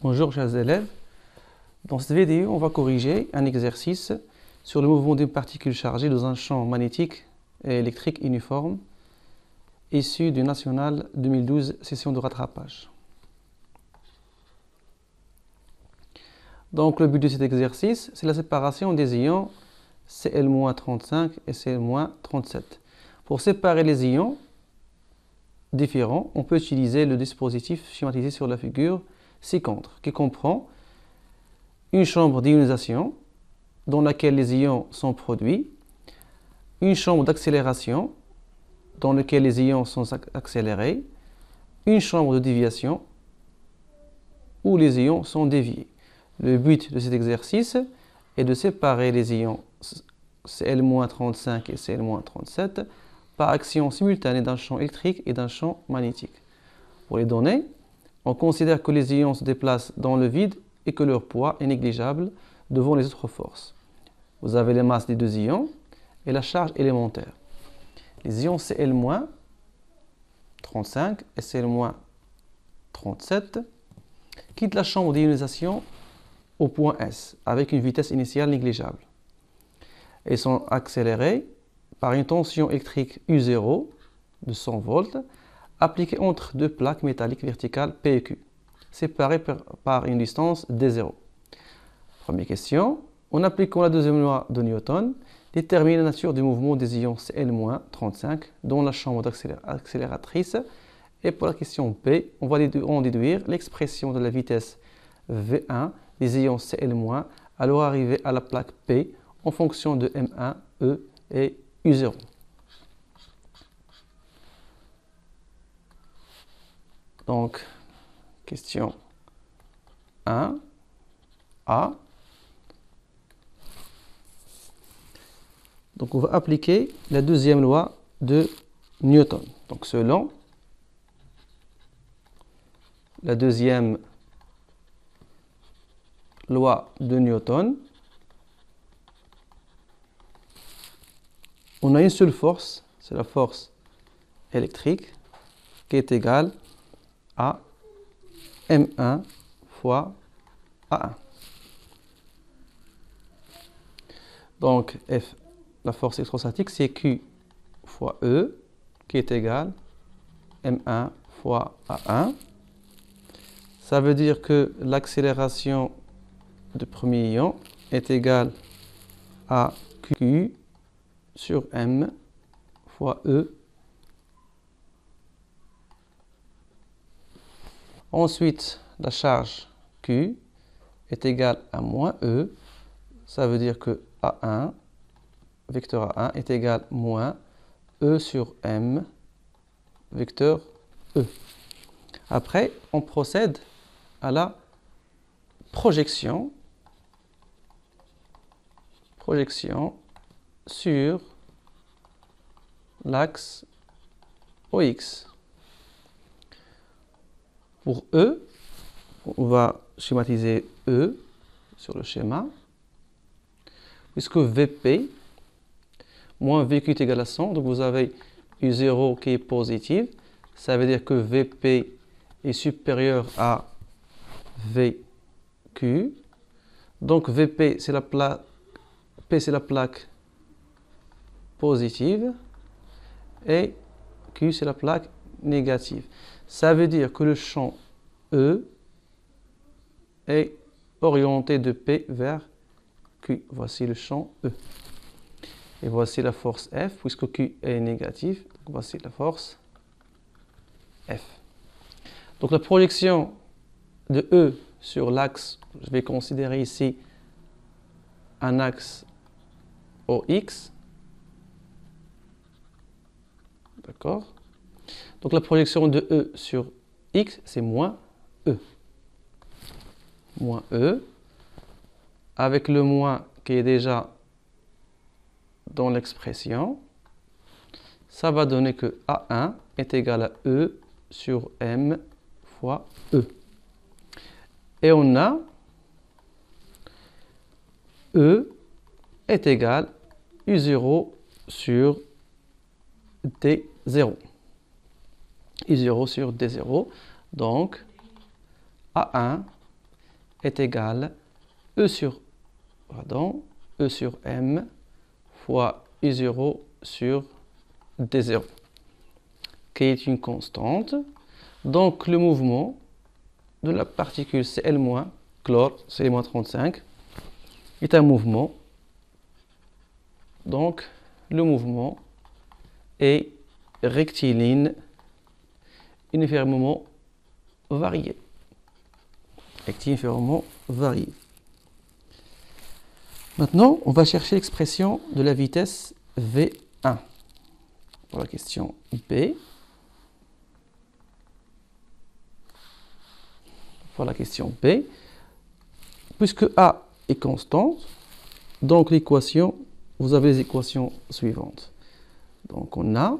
Bonjour chers élèves, dans cette vidéo on va corriger un exercice sur le mouvement d'une particule chargée dans un champ magnétique et électrique uniforme issu du National 2012 session de rattrapage. Donc le but de cet exercice c'est la séparation des ions Cl-35 et Cl-37. Pour séparer les ions différents, on peut utiliser le dispositif schématisé sur la figure ci-contre, qui comprend une chambre d'ionisation dans laquelle les ions sont produits, une chambre d'accélération dans laquelle les ions sont accélérés, une chambre de déviation où les ions sont déviés. Le but de cet exercice est de séparer les ions Cl-35 et Cl-37 par action simultanée d'un champ électrique et d'un champ magnétique. Pour les données, on considère que les ions se déplacent dans le vide et que leur poids est négligeable devant les autres forces. Vous avez les masses des deux ions et la charge élémentaire. Les ions Cl-35 et Cl-37 quittent la chambre d'ionisation au point S avec une vitesse initiale négligeable. Ils sont accélérés par une tension électrique U0 de 100 volts appliquée entre deux plaques métalliques verticales P et Q, séparées par une distance D0. Première question. En appliquant la deuxième loi de Newton, détermine la nature du mouvement des ions Cl-35 dans la chambre accélératrice. Et pour la question P, on va en déduire l'expression de la vitesse V1 des ions Cl- à leur arrivée à la plaque P en fonction de M1, E et U0. Donc, question 1, A. Donc, on va appliquer la deuxième loi de Newton. Donc, selon la deuxième loi de Newton, on a une seule force, c'est la force électrique, qui est égale à M1 fois A1. Donc, F, la force électrostatique, c'est Q fois E, qui est égal à M1 fois A1. Ça veut dire que l'accélération du premier ion est égale à Q sur M fois E. Ensuite, la charge Q est égale à moins E. Ça veut dire que A1, vecteur A1, est égal à moins E sur M, vecteur E. Après, on procède à la projection sur l'axe OX. Pour E, on va schématiser E sur le schéma, puisque VP moins VQ est égal à 100, donc vous avez U0 qui est positive, ça veut dire que VP est supérieur à VQ, donc VP c'est la plaque, P c'est la plaque positive et Q c'est la plaque négative. Ça veut dire que le champ E est orienté de P vers Q. Voici le champ E. Et voici la force F, puisque Q est négatif. Donc voici la force F. Donc la projection de E sur l'axe, je vais considérer ici un axe OX. D'accord? Donc la projection de E sur X, c'est moins E. Moins E, avec le moins qui est déjà dans l'expression, ça va donner que A1 est égal à E sur M fois E. Et on a E est égal à U0 sur D0. U0 sur D0. Donc, A1 est égal E sur M fois U0 sur D0, qui est une constante. Donc le mouvement de la particule Cl-, chlore, Cl-35, est un mouvement. Donc le mouvement est rectiligne uniformément varié. Uniformément varié. Maintenant, on va chercher l'expression de la vitesse V1 pour la question B. Pour la question B, puisque A est constante, donc l'équation, vous avez les équations suivantes. Donc on a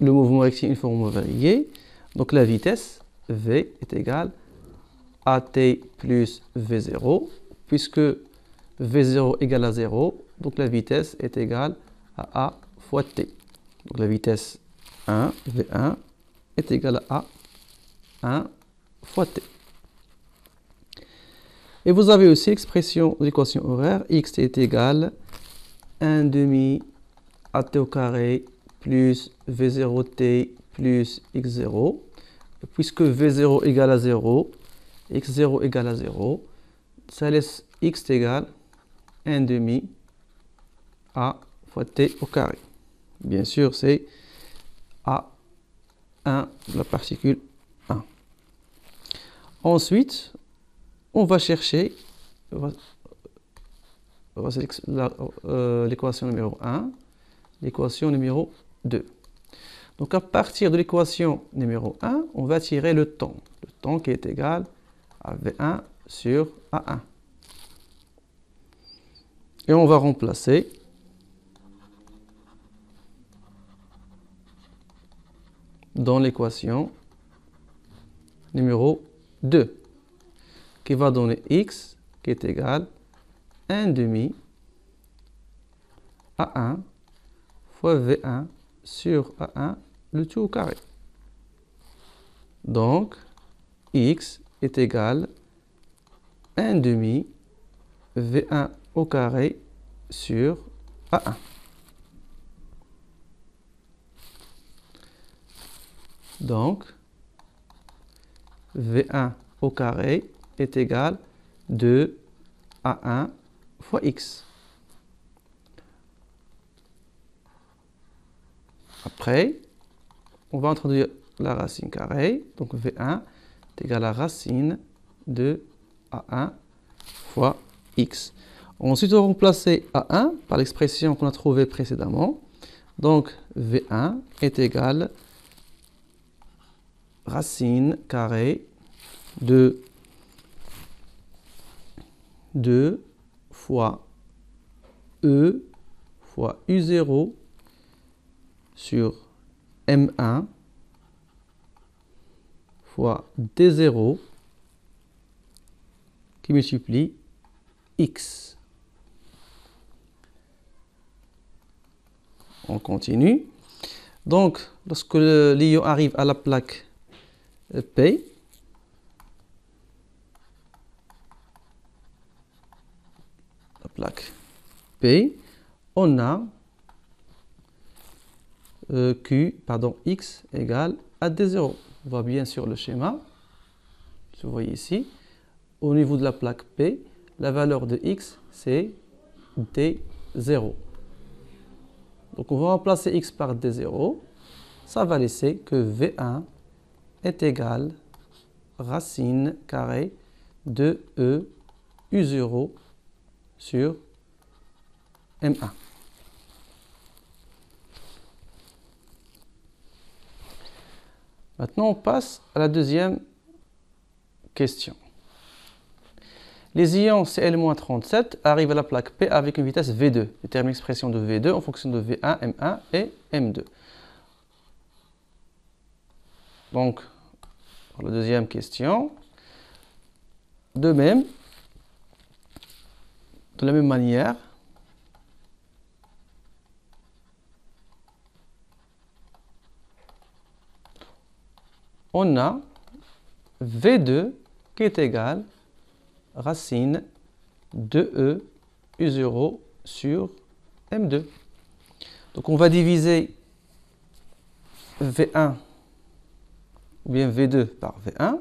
le mouvement rectiligne uniformément varié, donc la vitesse V est égale à AT plus V0, puisque V0 égale à 0, donc la vitesse est égale à A fois T. Donc la vitesse 1, V1, est égale à A1 fois T. Et vous avez aussi l'expression de l'équation horaire, x est égal à 1 demi AT au carré plus V0T plus x0. Et puisque V0 égale à 0, x0 égale à 0, ça laisse x égale 1 demi A fois T au carré. Bien sûr, c'est A1, la particule 1. Ensuite, on va chercher l'équation numéro 1, l'équation numéro 2. Donc à partir de l'équation numéro 1, on va tirer le temps qui est égal à V1 sur A1. Et on va remplacer dans l'équation numéro 2, qui va donner x qui est égal à 1 demi A1 fois V1 sur A1, le tout au carré. Donc, x est égal à 1 demi V1 au carré sur A1. Donc, V1 au carré est égal à 2 A1 fois x. Après, on va introduire la racine carrée. Donc V1 est égal à racine de A1 fois x. Ensuite, on va remplacer A1 par l'expression qu'on a trouvée précédemment. Donc V1 est égal à racine carrée de 2 fois E fois U0 sur M1 fois D0 qui multiplie x. On continue. Donc, lorsque l'ion arrive à la plaque P, on a x égale à D0. On voit bien sur le schéma, vous voyez ici, au niveau de la plaque P, la valeur de x, c'est D0. Donc on va remplacer x par D0, ça va laisser que V1 est égal à racine carrée de E U0 sur M1. Maintenant, on passe à la deuxième question. Les ions Cl-37 arrivent à la plaque P avec une vitesse V2. Détermine l'expression de V2 en fonction de V1, M1 et M2. Donc, pour la deuxième question, de la même manière, on a V2 qui est égal racine de E U0 sur M2. Donc on va diviser V1 ou bien V2 par V1,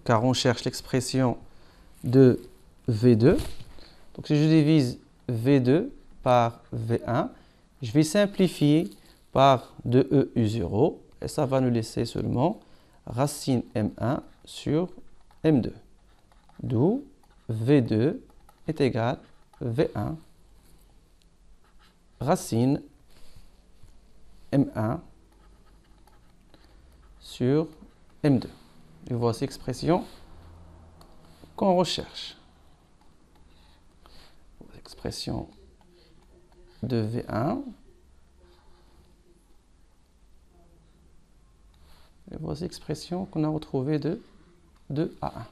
car on cherche l'expression de V2. Donc si je divise V2 par V1, je vais simplifier par 2E U0 et ça va nous laisser seulement racine M1 sur M2. D'où V2 est égal V1 racine M1 sur M2. Et voici l'expression qu'on recherche. L'expression de V1. Et voici l'expression qu'on a retrouvée de A1.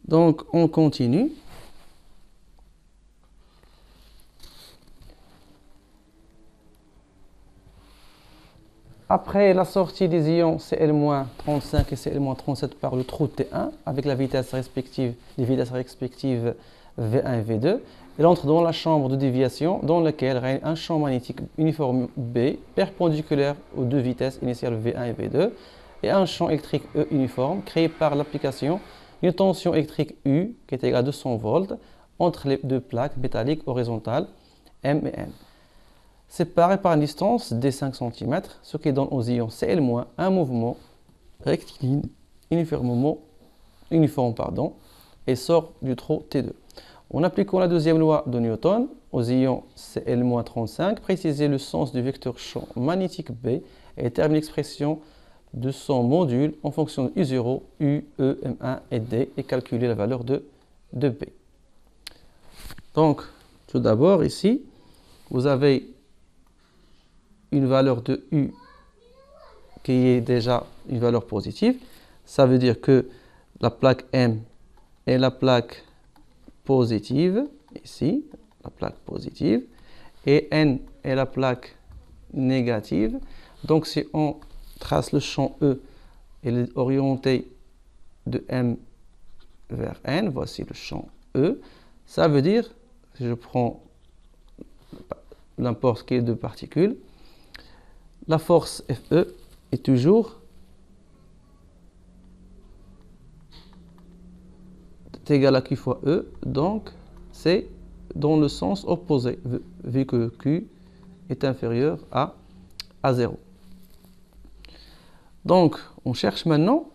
Donc, on continue. Après la sortie des ions Cl-35 et Cl-37 par le trou T1, avec la vitesse respective, les vitesses respectives V1 et V2, il entre dans la chambre de déviation dans laquelle règne un champ magnétique uniforme B perpendiculaire aux deux vitesses initiales V1 et V2 et un champ électrique E uniforme créé par l'application d'une tension électrique U qui est égale à 200 volts entre les deux plaques métalliques horizontales M et N, séparées par une distance de 5 cm, ce qui donne aux ions Cl- un mouvement rectiligne uniforme et sort du trou T2. En appliquant la deuxième loi de Newton aux ions Cl-35, précisez le sens du vecteur champ magnétique B et termine l'expression de son module en fonction de U0, U, E, M1 et D et calculer la valeur de B. Donc, tout d'abord, ici, vous avez une valeur de U qui est déjà une valeur positive. Ça veut dire que la plaque M est la plaque positive, ici, la plaque positive, et N est la plaque négative. Donc, si on trace le champ E, il est orienté de M vers N, voici le champ E. Ça veut dire, si je prends n'importe quelle deux particules, la force Fe est toujours égale à Q fois E, donc c'est dans le sens opposé, vu que Q est inférieur à 0. Donc, on cherche maintenant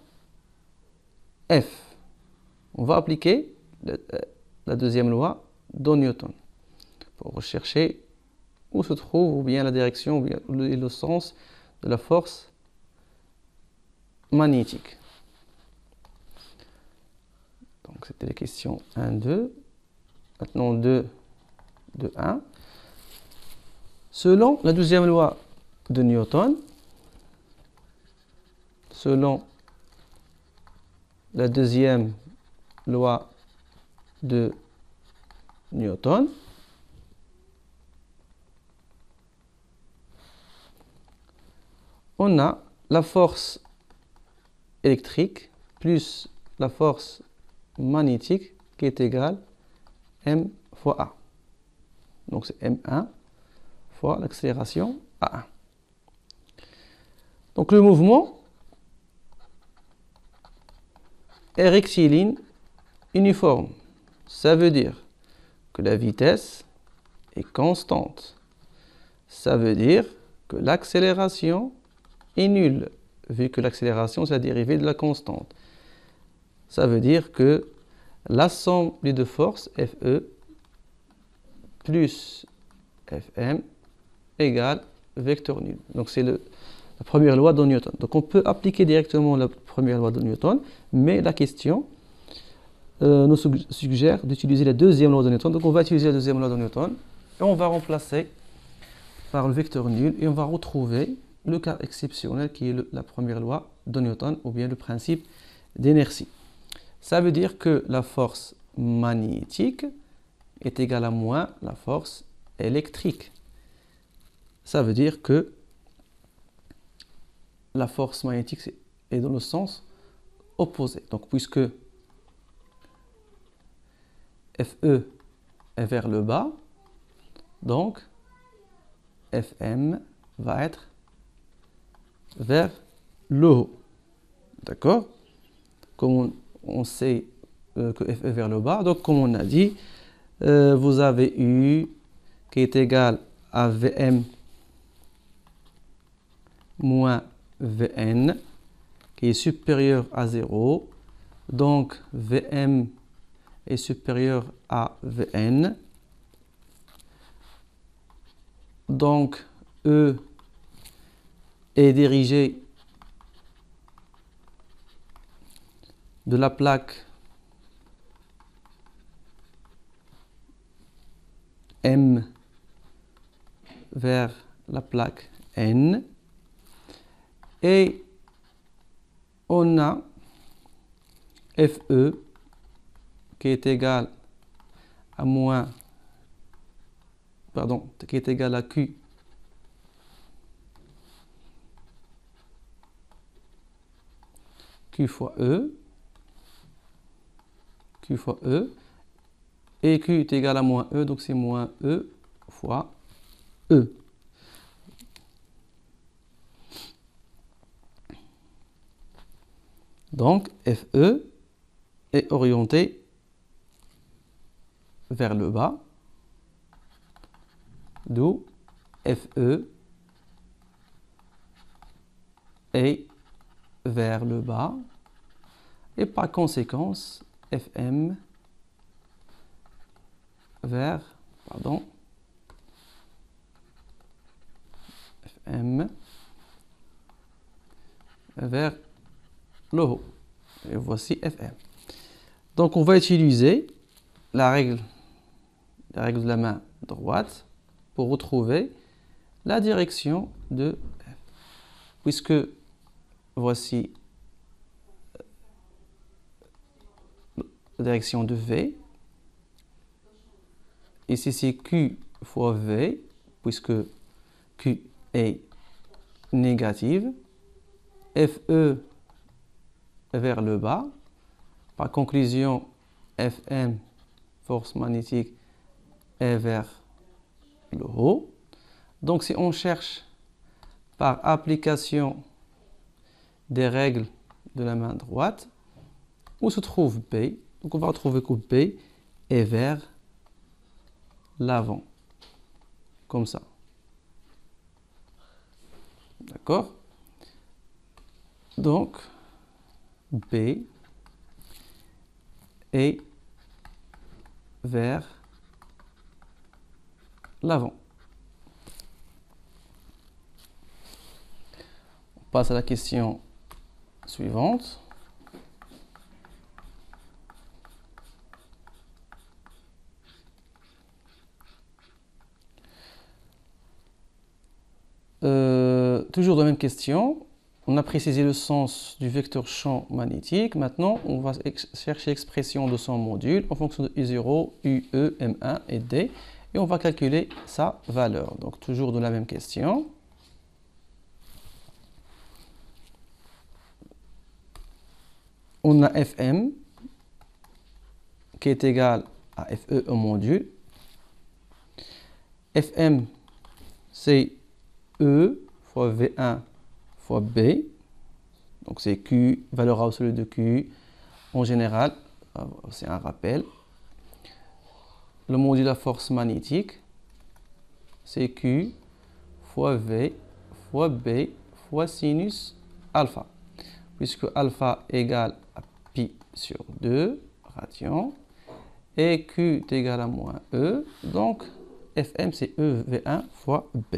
F. On va appliquer la deuxième loi de Newton pour rechercher où se trouve ou bien la direction ou bien le sens de la force magnétique. Donc, c'était les questions 1, 2. Maintenant, 2, 1. Selon la deuxième loi de Newton, selon la deuxième loi de Newton, on a la force électrique plus la force magnétique qui est égale M fois A. Donc c'est M1 fois l'accélération A1. Donc le mouvement est rectiligne uniforme. Ça veut dire que la vitesse est constante. Ça veut dire que l'accélération est nulle, vu que l'accélération c'est la dérivée de la constante. Ça veut dire que la somme des deux forces Fe plus Fm égale vecteur nul. Donc c'est la première loi de Newton. Donc on peut appliquer directement la première loi de Newton, mais la question nous suggère d'utiliser la deuxième loi de Newton. Donc on va utiliser la deuxième loi de Newton et on va remplacer par le vecteur nul et on va retrouver le cas exceptionnel qui est la première loi de Newton ou bien le principe d'inertie. Ça veut dire que la force magnétique est égale à moins la force électrique. Ça veut dire que la force magnétique est dans le sens opposé. Donc, puisque FE est vers le bas, donc FM va être vers le haut. D'accord? Comme on sait que F est vers le bas, donc comme on a dit, vous avez U qui est égal à Vm moins Vn qui est supérieur à 0. Donc Vm est supérieur à Vn. Donc E est dirigé de la plaque M vers la plaque N. Et on a FE qui est égal à qui est égal à Q fois E, et Q est égal à moins E, donc c'est moins E fois E. Donc FE est orienté vers le bas, d'où FE est vers le bas, et par conséquence FM vers le haut. Et voici FM. Donc on va utiliser la règle de la main droite pour retrouver la direction de F. Puisque voici la direction de V. Ici c'est Q fois V, puisque Q est négative. FE vers le bas. Par conclusion, Fm, force magnétique, est vers le haut. Donc si on cherche par application des règles de la main droite, où se trouve B? Donc on va retrouver que B est vers l'avant, comme ça. D'accord? Donc B est vers l'avant. On passe à la question suivante. Toujours la même question. On a précisé le sens du vecteur champ magnétique. Maintenant, on va chercher l'expression de son module en fonction de U0, UE, M1 et D. Et on va calculer sa valeur. Donc, toujours de la même question. On a Fm qui est égal à Fe au module. Fm, c'est E fois V1 fois B. Donc c'est Q, valeur absolue de Q. En général, c'est un rappel. Le module de la force magnétique, c'est Q fois V fois B fois sinus alpha. Puisque alpha égale à pi sur 2 radians. Et Q est égal à moins E. Donc Fm, c'est EV1 fois B.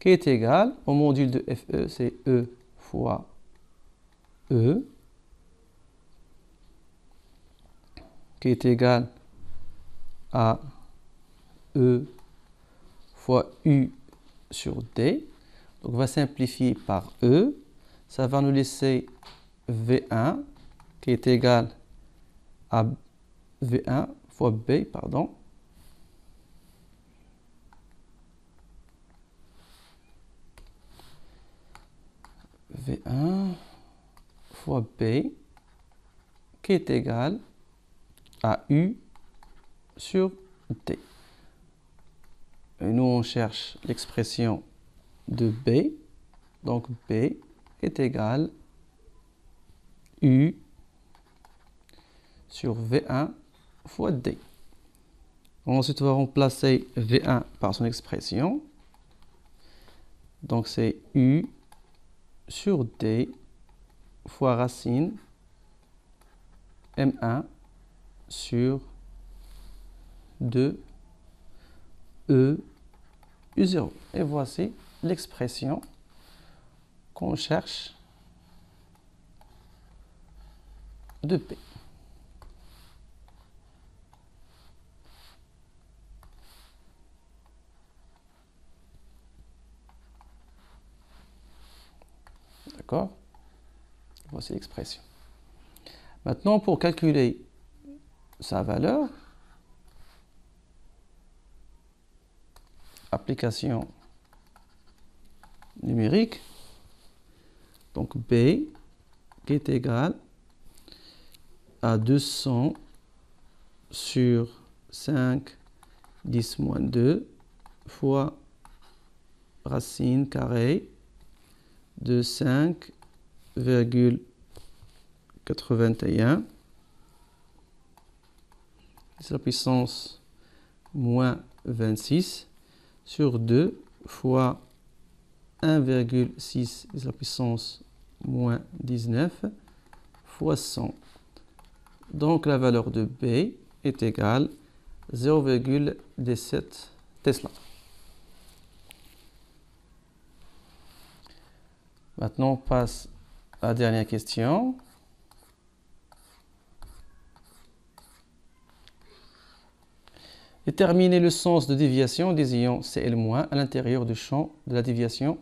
Qui est égal au module de Fe, c'est E fois E, qui est égal à E fois U sur D. Donc on va simplifier par E. Ça va nous laisser V1 qui est égal à V1 fois B, pardon. V1 fois B qui est égal à U sur T. Et nous, on cherche l'expression de B. Donc, B est égal U sur V1 fois D. Ensuite, on va remplacer V1 par son expression. Donc, c'est U sur D fois racine M1 sur 2 E U0. Et voici l'expression qu'on cherche de P. D'accord? Voici l'expression. Maintenant, pour calculer sa valeur, application numérique, donc B qui est égal à 200 sur 5 10 moins 2 fois racine carrée de 5,81 c'est la puissance moins 26 sur 2 fois 1,6 c'est la puissance moins 19 fois 100. Donc la valeur de B est égale à 0,17 Tesla. Maintenant, on passe à la dernière question. Déterminer le sens de déviation des ions Cl- à l'intérieur du champ de la déviation.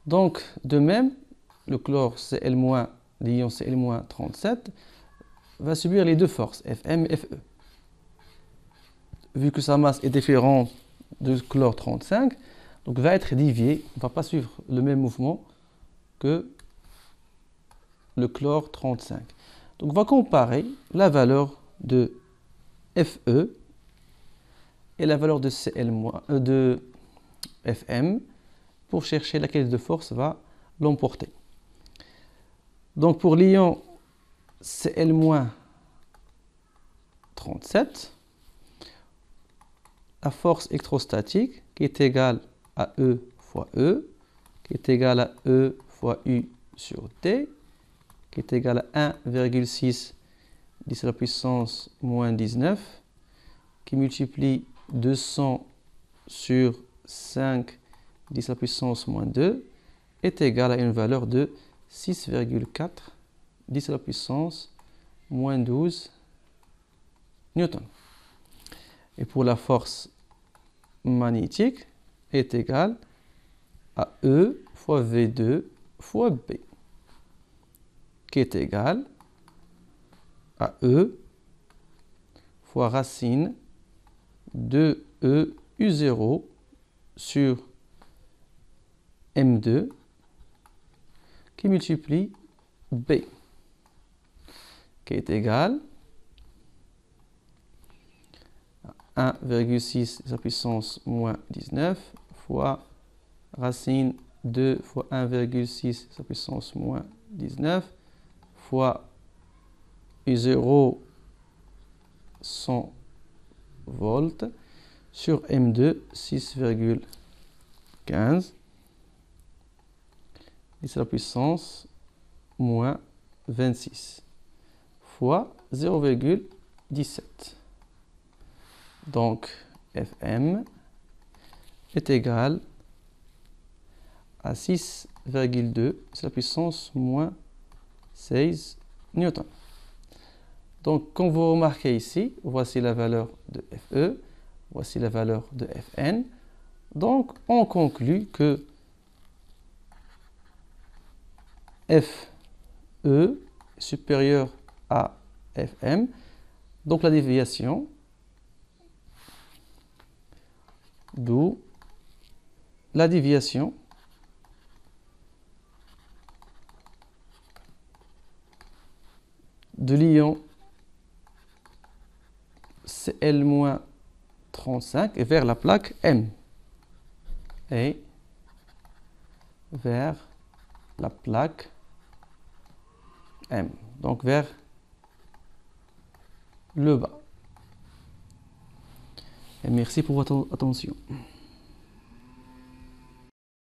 Donc, de même, le chlore Cl-, l'ion Cl-37, va subir les deux forces, Fm et Fe. Vu que sa masse est différente du chlore 35, donc va être dévié, on ne va pas suivre le même mouvement que le chlore 35. Donc on va comparer la valeur de Fe et la valeur de de Fm pour chercher laquelle de force va l'emporter. Donc pour l'ion Cl- 37, la force électrostatique qui est égale à E fois E, qui est égale à E fois U sur T, qui est égale à 1,6 10 à la puissance moins 19, qui multiplie 200 sur 5 10 à la puissance moins 2, est égale à une valeur de 6,4 10 à la puissance moins 12 newtons. Et pour la force magnétique, est égale à E fois V2 fois B, qui est égal à E fois racine de E U0 sur M2 qui multiplie B, qui est égal à 1,6 à la puissance moins 19 fois racine 2 fois 1,6 à la puissance moins 19 fois U0 100 volts sur M2 6,15 10 à la puissance moins 26 fois 0,17. Donc Fm est égal à 6,2 c'est la puissance moins 16 newtons. Donc comme vous remarquez ici, voici la valeur de Fe, voici la valeur de Fn. Donc on conclut que Fe est supérieur à Fm, donc la déviation, d'où la déviation de l'ion Cl-35 et vers la plaque M. Et vers la plaque M. Donc vers le bas. Et merci pour votre attention.